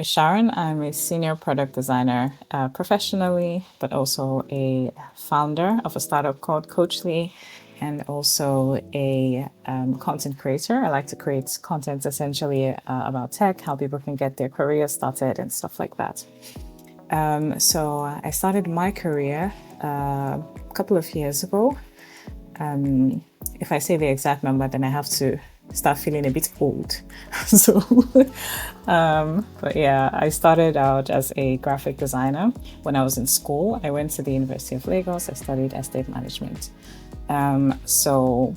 is Sharon. I'm a senior product designer professionally, but also a founder of a startup called Coachly and also a content creator. I like to create content essentially about tech, how people can get their career started and stuff like that. So I started my career a couple of years ago. If I say the exact number, then I have to start feeling a bit old. So, but yeah, I started out as a graphic designer when I was in school. I went to the University of Lagos. I studied estate management. So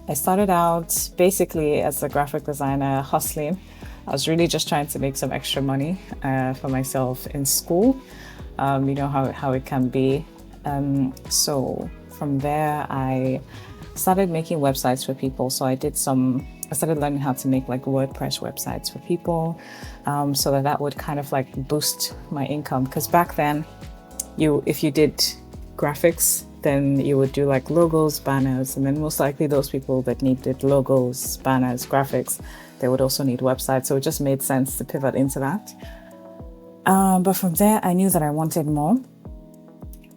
I started out basically as a graphic designer hustling. I was really just trying to make some extra money for myself in school. You know how it can be. So from there, I started making websites for people. So I started learning how to make like WordPress websites for people, so that would kind of like boost my income. Because back then, if you did graphics, then you would do like logos, banners, and then most likely those people that needed logos, banners, graphics, they would also need websites. So it just made sense to pivot into that. But from there, I knew that I wanted more.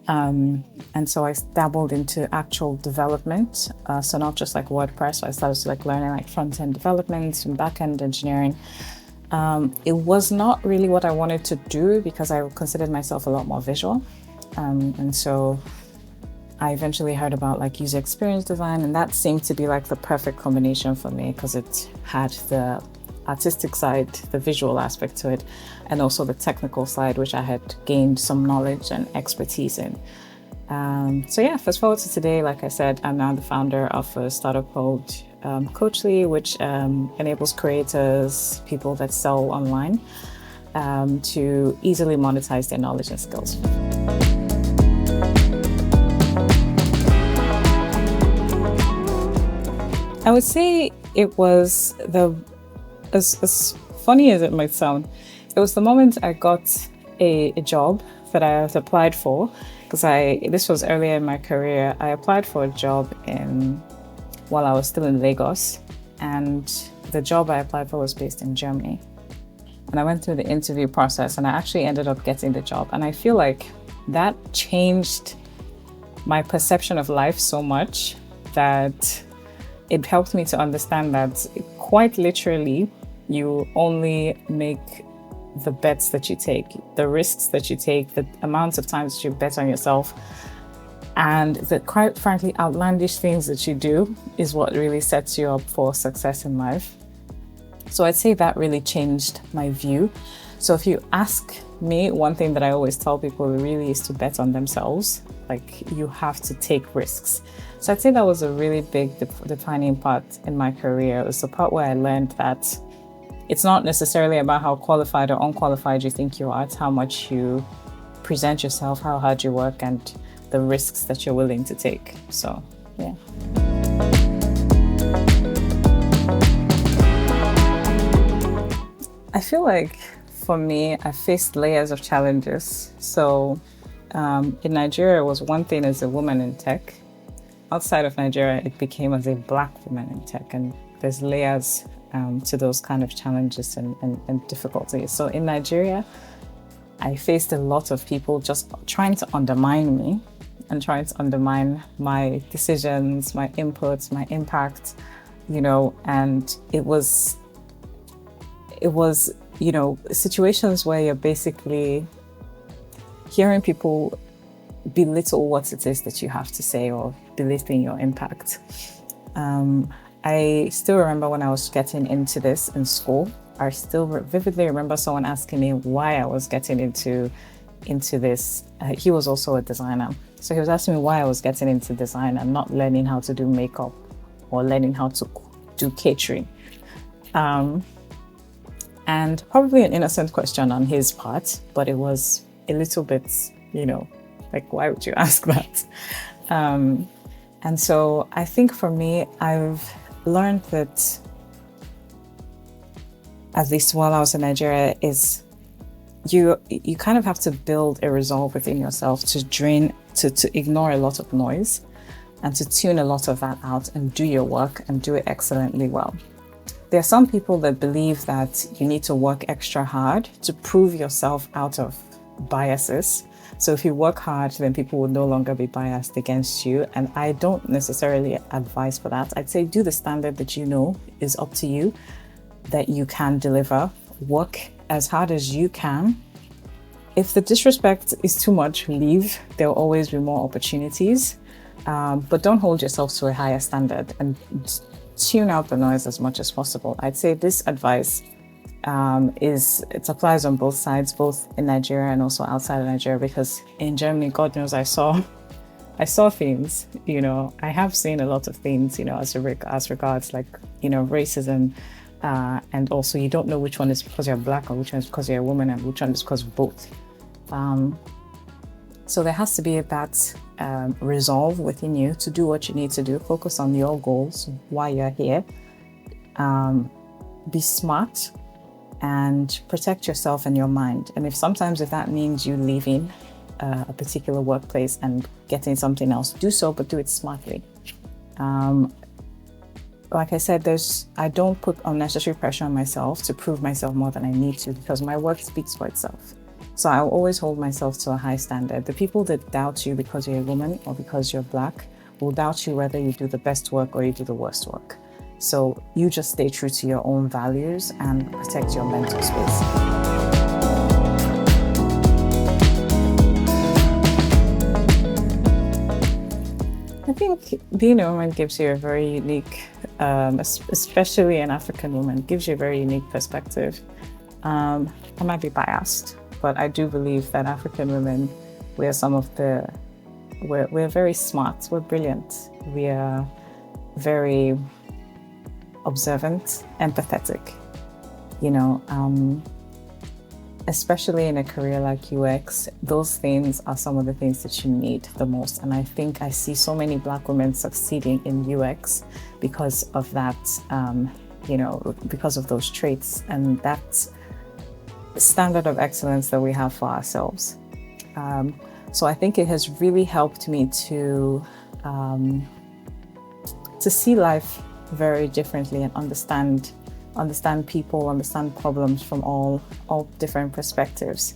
And so I dabbled into actual development. So not just like WordPress. So I started to like learning like front-end development and back-end engineering. It was not really what I wanted to do because I considered myself a lot more visual. And so I eventually heard about like user experience design, and that seemed to be like the perfect combination for me because it had the artistic side, the visual aspect to it, and also the technical side, which I had gained some knowledge and expertise in. So yeah, fast forward to today, like I said, I'm now the founder of a startup called Coachly, which enables creators, people that sell online, to easily monetize their knowledge and skills. I would say it was as funny as it might sound, it was the moment I got a job that I had applied for, because this was earlier in my career. I applied for a job while I was still in Lagos, and the job I applied for was based in Germany. And I went through the interview process and I actually ended up getting the job. And I feel like that changed my perception of life so much that it helped me to understand that quite literally, you only make the bets that you take, the risks that you take, the amounts of times that you bet on yourself, and the quite frankly outlandish things that you do is what really sets you up for success in life. So I'd say that really changed my view. So if you ask me, one thing that I always tell people really is to bet on themselves. Like, you have to take risks. So I'd say that was a really big defining part in my career. It was the part where I learned that it's not necessarily about how qualified or unqualified you think you are. It's how much you present yourself, how hard you work, and the risks that you're willing to take. So, yeah. I feel like for me, I faced layers of challenges. So in Nigeria, it was one thing as a woman in tech. Outside of Nigeria, it became as a Black woman in tech. And there's layers to those kind of challenges and difficulties. So in Nigeria, I faced a lot of people just trying to undermine me and trying to undermine my decisions, my inputs, my impact, and it was, situations where you're basically hearing people belittle what it is that you have to say or belittling your impact. I still remember when I was getting into this in school, I still vividly remember someone asking me why I was getting into this. He was also a designer. So he was asking me why I was getting into design and not learning how to do makeup or learning how to do catering. And probably an innocent question on his part, but it was a little bit, like, why would you ask that? And so I think for me, I've learned that, at least while I was in Nigeria, is you kind of have to build a resolve within yourself to ignore a lot of noise and to tune a lot of that out and do your work and do it excellently well. There are some people that believe that you need to work extra hard to prove yourself out of biases. So if you work hard, then people will no longer be biased against you. And I don't necessarily advise for that. I'd say do the standard that you know is up to you, that you can deliver. Work as hard as you can. If the disrespect is too much, leave. There will always be more opportunities. But don't hold yourself to a higher standard, and tune out the noise as much as possible. I'd say this advice it applies on both sides, both in Nigeria and also outside of Nigeria, because in Germany, God knows I saw things, I have seen a lot of things, as regards like, racism, and also you don't know which one is because you're black or which one is because you're a woman and which one is because of both. So there has to be that resolve within you to do what you need to do, focus on your goals, why you're here, be smart, and protect yourself and your mind. And if that means you leaving a particular workplace and getting something else, do so, but do it smartly. Like I said, I don't put unnecessary pressure on myself to prove myself more than I need to, because my work speaks for itself. So I'll always hold myself to a high standard. The people that doubt you because you're a woman or because you're black will doubt you whether you do the best work or you do the worst work. So you just stay true to your own values and protect your mental space. I think being a woman gives you a very unique, especially an African woman, gives you a very unique perspective. I might be biased, but I do believe that African women, we're very smart, we're brilliant, we are very observant, empathetic, especially in a career like UX, those things are some of the things that you need the most. And I think I see so many Black women succeeding in UX because of that, because of those traits and that standard of excellence that we have for ourselves. So I think it has really helped me to see life very differently and understand people, understand problems from all different perspectives.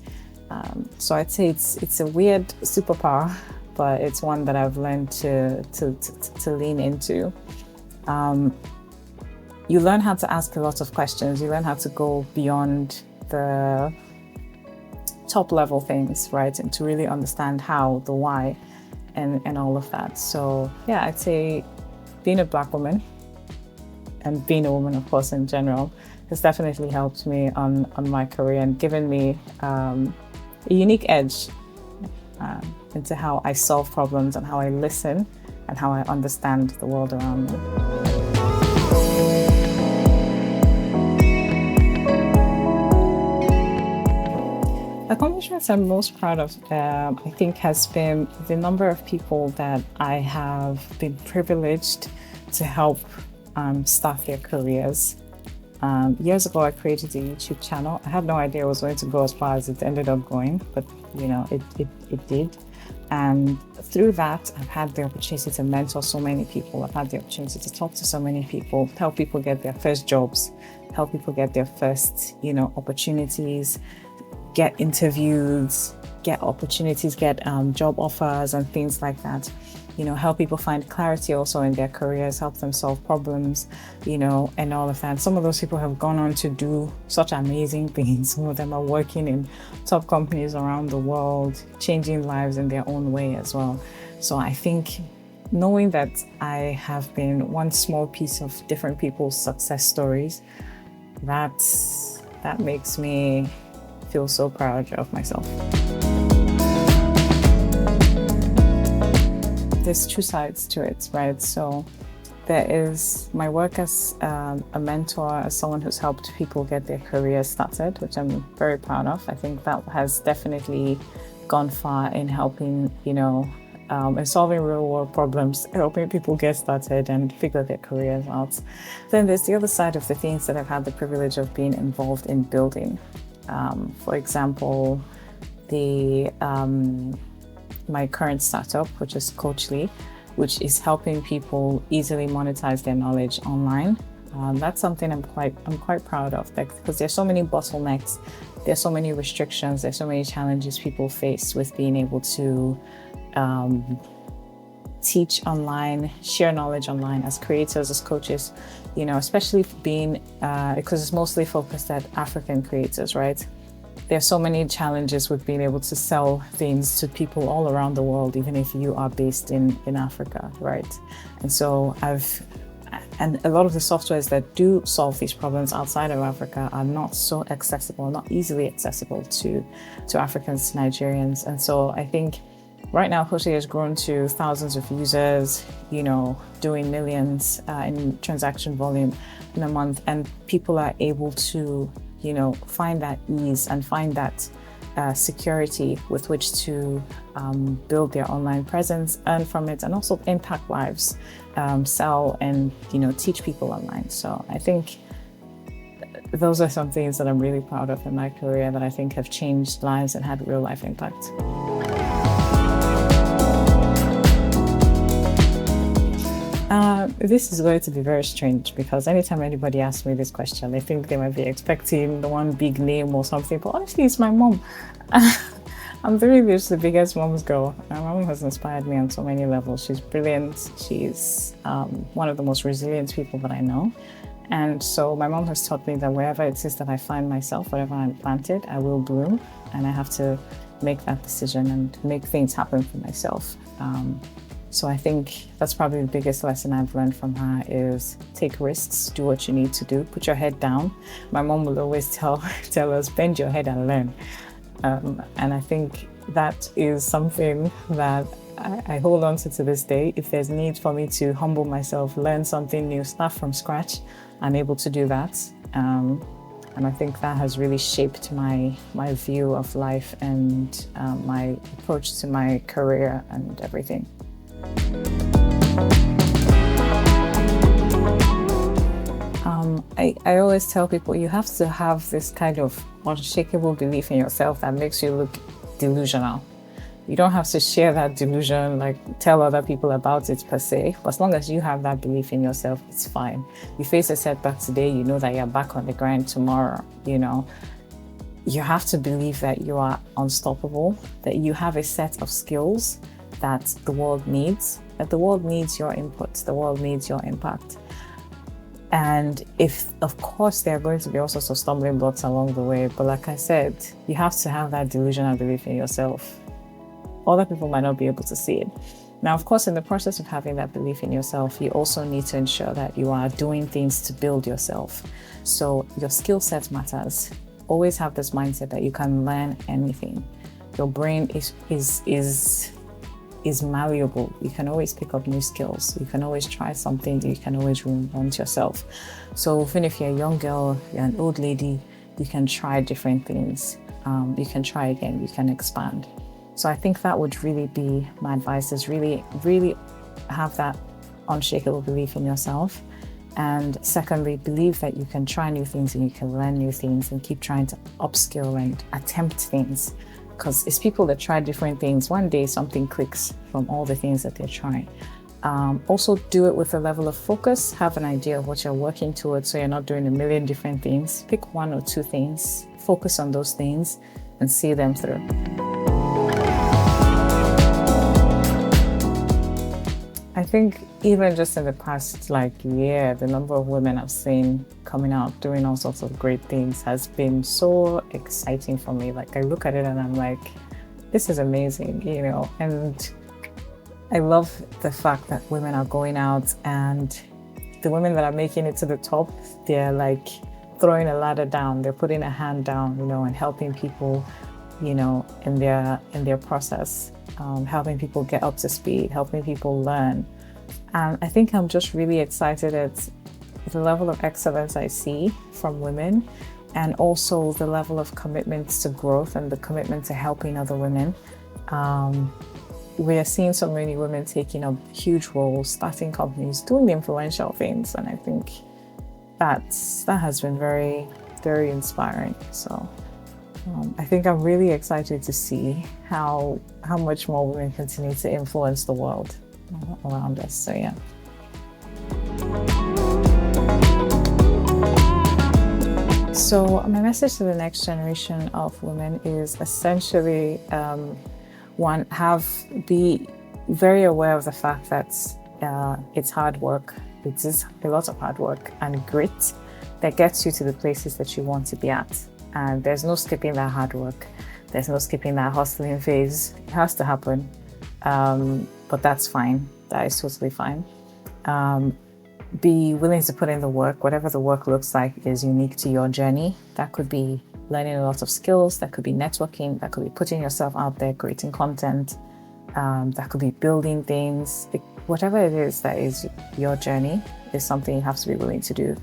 So I'd say it's a weird superpower, but it's one that I've learned to lean into. You learn how to ask a lot of questions. You learn how to go beyond the top level things, right? And to really understand how, the why, and all of that. So yeah, I'd say being a Black woman and being a woman, of course, in general, has definitely helped me on my career and given me a unique edge into how I solve problems and how I listen and how I understand the world around me. Accomplishments I'm most proud of, I think, has been the number of people that I have been privileged to help start their careers. Years ago, I created a YouTube channel. I had no idea it was going to go as far as it ended up going, but it did. And through that, I've had the opportunity to mentor so many people. I've had the opportunity to talk to so many people, help people get their first jobs, help people get their first, opportunities, get interviews, get opportunities, get job offers and things like that. Help people find clarity also in their careers, help them solve problems, and all of that. Some of those people have gone on to do such amazing things. Some of them are working in top companies around the world, changing lives in their own way as well. So I think knowing that I have been one small piece of different people's success stories, that makes me feel so proud of myself. There's two sides to it, right? So there is my work as a mentor, as someone who's helped people get their careers started, which I'm very proud of. I think that has definitely gone far in helping, in solving real world problems, helping people get started and figure their careers out. Then there's the other side of the things that I've had the privilege of being involved in building. For example, my current startup, which is Coachly, which is helping people easily monetize their knowledge online That's something I'm quite proud of, like, because there's so many bottlenecks, there's so many restrictions, there's so many challenges people face with being able to teach online, share knowledge online as creators, as coaches, especially being, because it's mostly focused at African creators, right? There's so many challenges with being able to sell things to people all around the world, even if you are based in Africa, right? And a lot of the softwares that do solve these problems outside of Africa are not so accessible, not easily accessible to Africans, to Nigerians. And so I think right now, Coachly has grown to thousands of users, doing millions in transaction volume in a month. And people are able to, find that ease and find that security with which to build their online presence, earn from it, and also impact lives, sell and, teach people online. So I think those are some things that I'm really proud of in my career that I think have changed lives and had real life impact. This is going to be very strange because anytime anybody asks me this question, I think they might be expecting the one big name or something, but honestly, it's my mom. I'm really just the biggest mom's girl. My mom has inspired me on so many levels. She's brilliant. She's one of the most resilient people that I know. And so my mom has taught me that wherever it is that I find myself, wherever I'm planted, I will bloom. And I have to make that decision and make things happen for myself. So I think that's probably the biggest lesson I've learned from her is take risks, do what you need to do, put your head down. My mom will always tell us, bend your head and learn. And I think that is something that I hold on to this day. If there's need for me to humble myself, learn something new, start from scratch, I'm able to do that. And I think that has really shaped my view of life and my approach to my career and everything. I always tell people you have to have this kind of unshakable belief in yourself that makes you look delusional. You don't have to share that delusion, like tell other people about it per se. But as long as you have that belief in yourself, it's fine. You face a setback today, you know that you're back on the grind tomorrow, You have to believe that you are unstoppable, that you have a set of skills that the world needs, that the world needs your input, the world needs your impact. And of course, there are going to be all sorts of stumbling blocks along the way. But like I said, you have to have that delusion and belief in yourself. Other people might not be able to see it. Now, of course, in the process of having that belief in yourself, you also need to ensure that you are doing things to build yourself. So your skill set matters. Always have this mindset that you can learn anything. Your brain is malleable. You can always pick up new skills. You can always try something. You can always reinvent yourself. So even if you're a young girl, you're an old lady, you can try different things. You can try again. You can expand. So I think that would really be my advice, is really, really have that unshakable belief in yourself. And secondly, believe that you can try new things and you can learn new things and keep trying to upskill and attempt things. Because it's people that try different things. One day something clicks from all the things that they're trying. Also do it with a level of focus. Have an idea of what you're working towards so you're not doing a million different things. Pick one or two things, focus on those things and see them through. I think even just in the past year, the number of women I've seen coming out doing all sorts of great things has been so exciting for me. I look at it and I'm like, this is amazing, and I love the fact that women are going out, and the women that are making it to the top, they're throwing a ladder down, they're putting a hand down, and helping people, in their process. Helping people get up to speed, helping people learn. And I think I'm just really excited at the level of excellence I see from women, and also the level of commitment to growth and the commitment to helping other women. We are seeing so many women taking up huge roles, starting companies, doing the influential things. And I think that has been very, very inspiring. So I think I'm really excited to see how much more women continue to influence the world around us. So yeah. So my message to the next generation of women is essentially one, be very aware of the fact that it's hard work. It is a lot of hard work and grit that gets you to the places that you want to be at. And there's no skipping that hard work. There's no skipping that hustling phase. It has to happen. But that's fine. That is totally fine. Be willing to put in the work. Whatever the work looks like is unique to your journey. That could be learning a lot of skills. That could be networking. That could be putting yourself out there, creating content. That could be building things. Whatever it is that is your journey is something you have to be willing to do.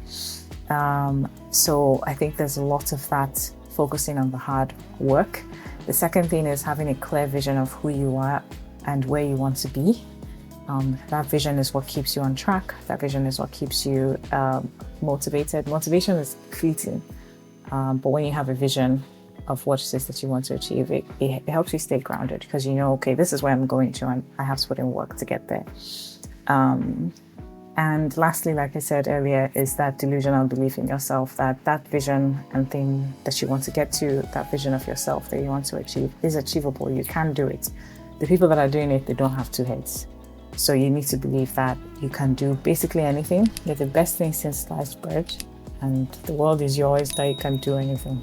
So I think there's a lot of that focusing on the hard work. The second thing is having a clear vision of who you are and where you want to be. That vision is what keeps you on track. That vision is what keeps you motivated. Motivation is fleeting, but when you have a vision of what it is that you want to achieve, it helps you stay grounded because you know, okay, this is where I'm going to and I have to put in work to get there. And lastly, like I said earlier, is that delusional belief in yourself that vision and thing that you want to get to, that vision of yourself that you want to achieve is achievable. You can do it. The people that are doing it, they don't have two heads. So you need to believe that you can do basically anything. You're the best thing since sliced bread, and the world is yours, that you can do anything.